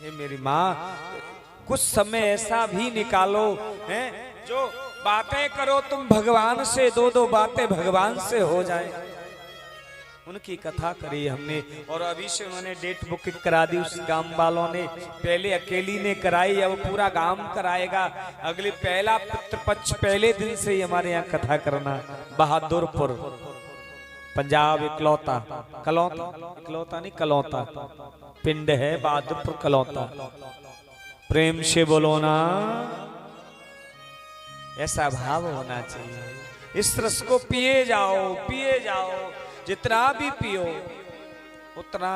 ये मेरी माँ, कुछ समय ऐसा भी निकालो है जो बातें करो तुम भगवान से, दो दो बातें भगवान से हो जाए। उनकी कथा करी हमने और अभी से उन्होंने डेट बुकिंग करा दी उस गांव वालों ने। पहले अकेली ने कराई, अब पूरा गांव कराएगा। अगले पहला पितृपक्ष पहले दिन से ही हमारे यहाँ कथा करना। बहादुरपुर पंजाब इकलौता, कलौता, इकलौता नहीं कलौता पिंड है, बहादुरपुर कलौता। प्रेम से बोलो ना, ऐसा भाव होना चाहिए। इस रस को पिए जाओ, पिए जाओ, जितना भी पियो उतना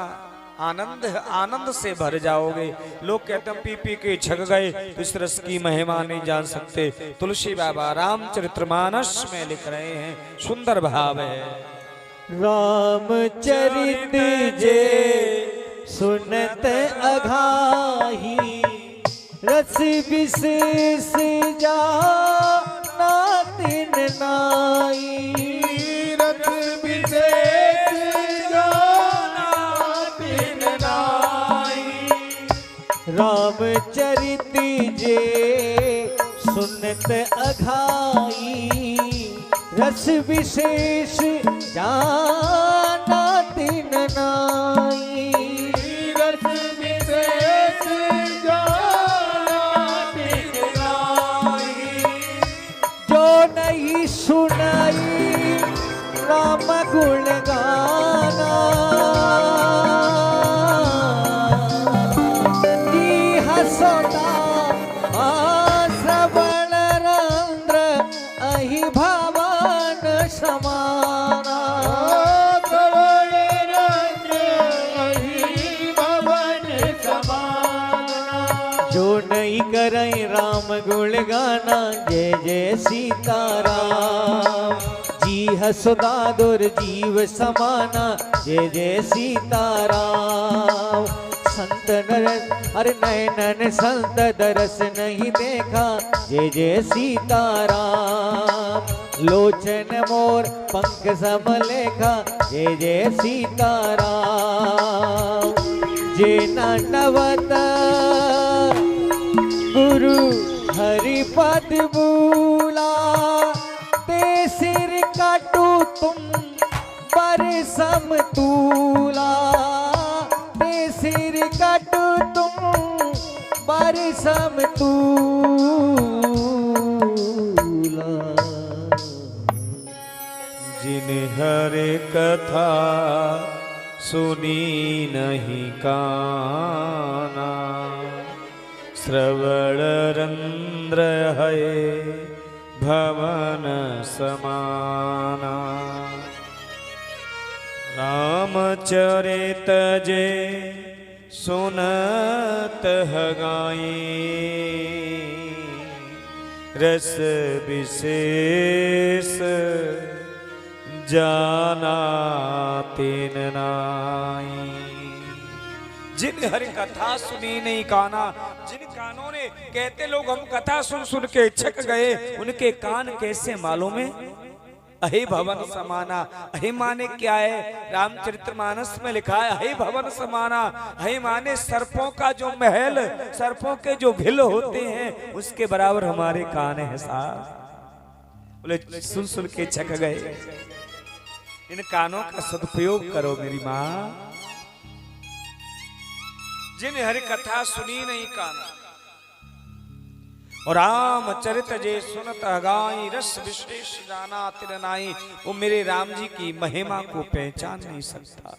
आनंद आनंद से भर जाओगे। लोग कहते हैं पी पी के छक गए, इस रस की महिमा नहीं जान सकते। तुलसी बाबा रामचरितमानस में लिख रहे हैं, सुंदर भाव है। रामचरित जे सुनत अघाही, रस विशेष जाना तिन नाई। रस विशेष जाना तिन नाई। रामचरित जे सुनत अघाई, रस विशेष जाना तिन नाई। रस विशेष जाना तिन नाई। जो नहीं सुनाई राम गुण गाना, जी हसोता श्रवण रंध्र अहि भवन समाना। श्रवण रंध्र अहि भवन समाना। जो नहीं करे राम गुण गाना, जय जय सीताराम। जी हसुदा दुर्जीव समाना, जय जय सीताराम। संत नरस अरे नयनन संत दरस नहीं देखा, जय जय सीताराम। लोचन मोर पंख समलेखा, जय जय सीताराम। जे नवत गुरु हरिपद बूला, ते सिर काटू तुम पर समतूला। ते सिर काटू तुम पर समतूला। जिन हरे कथा सुनी नहीं काना, श्रवण रंध्र है भवन समाना। रामचरित जे सुनत गाई, रस विशेष जाना तिन नाई। जिन हरि कथा सुनी नहीं काना, जिन कानों ने कहते लोग हम कथा सुन सुन के छक गए, उनके कान कैसे मालूम है? अहि भवन समाना। अहि माने क्या है? रामचरितमानस में लिखा है अहि भवन समाना। अहि माने सर्पों का जो महल, सर्पों के जो भिल होते हैं, उसके बराबर हमारे कान है साहब। बोले सुन सुन के छक गए। इन कानों का सदुपयोग करो मेरी माँ। जिन हरि कथा सुनी नहीं काना, और रामचरित जे सुनत अगाई, रस विशेष जाना तिन नाई। वो मेरे राम जी की महिमा को पहचान नहीं सकता।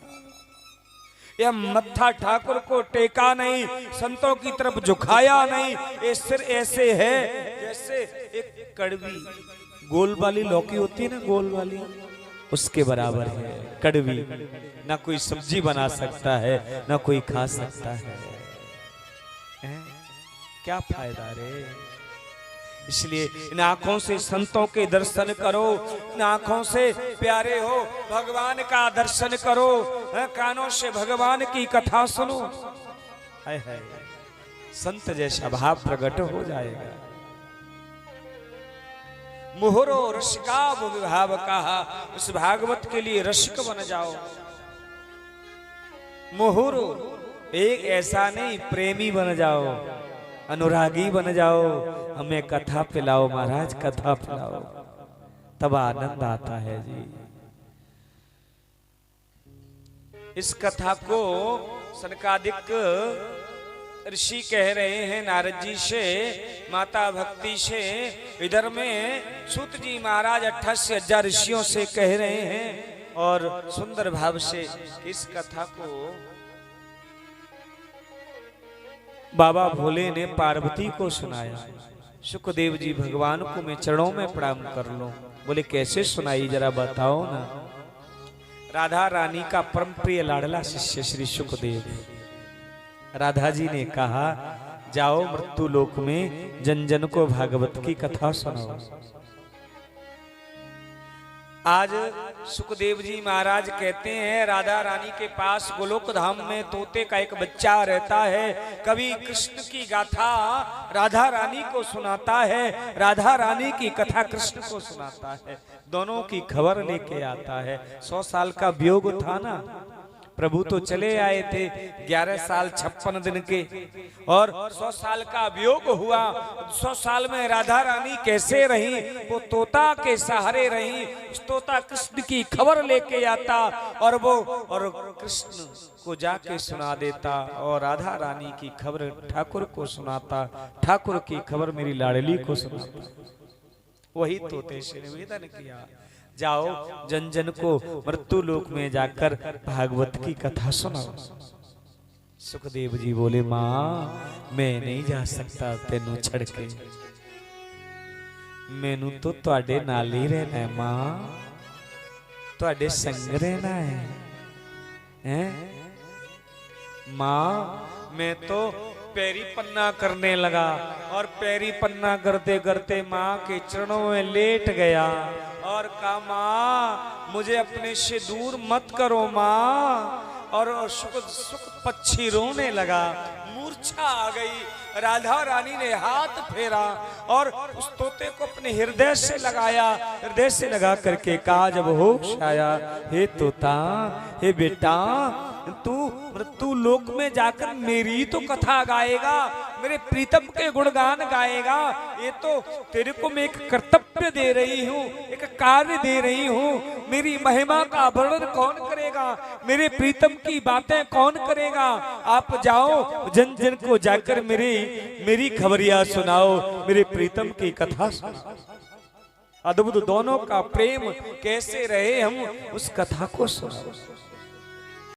यह मत्था ठाकुर को टेका नहीं, संतों की तरफ झुकाया नहीं। ये सिर ऐसे है जैसे एक कड़वी गोल वाली लौकी होती है ना, गोल वाली, उसके बराबर है कड़वी। ना कोई सब्जी बना सकता है, ना कोई खा सकता है। क्या फायदा रे? इसलिए इन आंखों से संतों के दर्शन करो, इन आंखों से प्यारे हो भगवान का दर्शन करो, कानों से भगवान की कथा सुनो। हाय हाय, संत जैसा भाव प्रकट हो जाएगा। मोहरो रसिका विभाव कहा, उस भागवत के लिए रसिक बन जाओ। मोहरो एक ऐसा नहीं, प्रेमी बन जाओ, अनुरागी बन जाओ, हमें कथा पिलाओ महाराज, कथा पिलाओ, तब आनंद आता है जी। इस कथा को सनकादिक ऋषि कह रहे हैं नारद जी से, माता भक्ति से। इधर में सूत जी महाराज 88,000 ऋषियों से कह रहे हैं और सुंदर भाव से इस कथा को बाबा भोले ने पार्वती को सुनाया। सुखदेव जी भगवान को मैं चरणों में प्रणाम कर लूं। बोले कैसे सुनाई जरा बताओ ना। राधा रानी का परम प्रिय लाडला शिष्य श्री सुखदेव, राधा जी ने कहा जाओ मृत्यु लोक में जन जन को भागवत की कथा सुनाओ। आज सुखदेव जी महाराज कहते हैं राधा रानी के पास गोलोक धाम में तोते का एक बच्चा रहता है। कभी कृष्ण की गाथा राधा रानी को सुनाता है, राधा रानी की कथा कृष्ण को सुनाता है, दोनों की खबर लेके आता है। 100 साल का वियोग था ना, प्रभु तो चले आए थे 11 साल 56 दिन के, और 100 साल का वियोग हुआ। 100 साल में राधा रानी कैसे रही, वो तोता के सहारे रही। उस तोता कृष्ण की खबर लेके आता और वो और कृष्ण को जाके सुना देता, और राधा रानी की खबर ठाकुर को सुनाता, ठाकुर की खबर मेरी लाडली को सुनाता। वही तोते से निवेदन किया जाओ जन जन को मृत्यु लोक में जाकर भागवत की कथा सुनाओ। सुखदेव जी बोले मां मैं नहीं जा सकता तेनू छड़ के, मैनू तो तुहाडे नाल ही रहना है मां, तुहाडे संग रहना है मां। मैं तो पैरी पन्ना करने लगा और पैरी पन्ना करते करते माँ के चरणों में लेट गया और कहा माँ मुझे अपने से दूर मत करो माँ। और सुख पक्षी रोने लगा, मूर्छा आ गई। राधा रानी ने हाथ फेरा और उस तोते को अपने हृदय से लगाया, हृदय से लगा करके कहा जब होश आया, हे तोता हे बेटा तू मृत्यु लोक में जाकर मेरी तो कथा गाएगा, मेरे प्रीतम के गुणगान गाएगा। ये तो तेरे को मैं एक कर्तव्य दे रही हूँ, एक कार्य दे रही हूँ। मेरी महिमा का वर्णन कौन करेगा, मेरे प्रीतम की बातें कौन करेगा। आप जाओ जन जन को जाकर मेरी खबरिया सुनाओ, मेरे प्रीतम की कथा सुनाओ। अद्भुत दोनों का प्रेम कैसे रहे हम उस कथा को सुनाओ।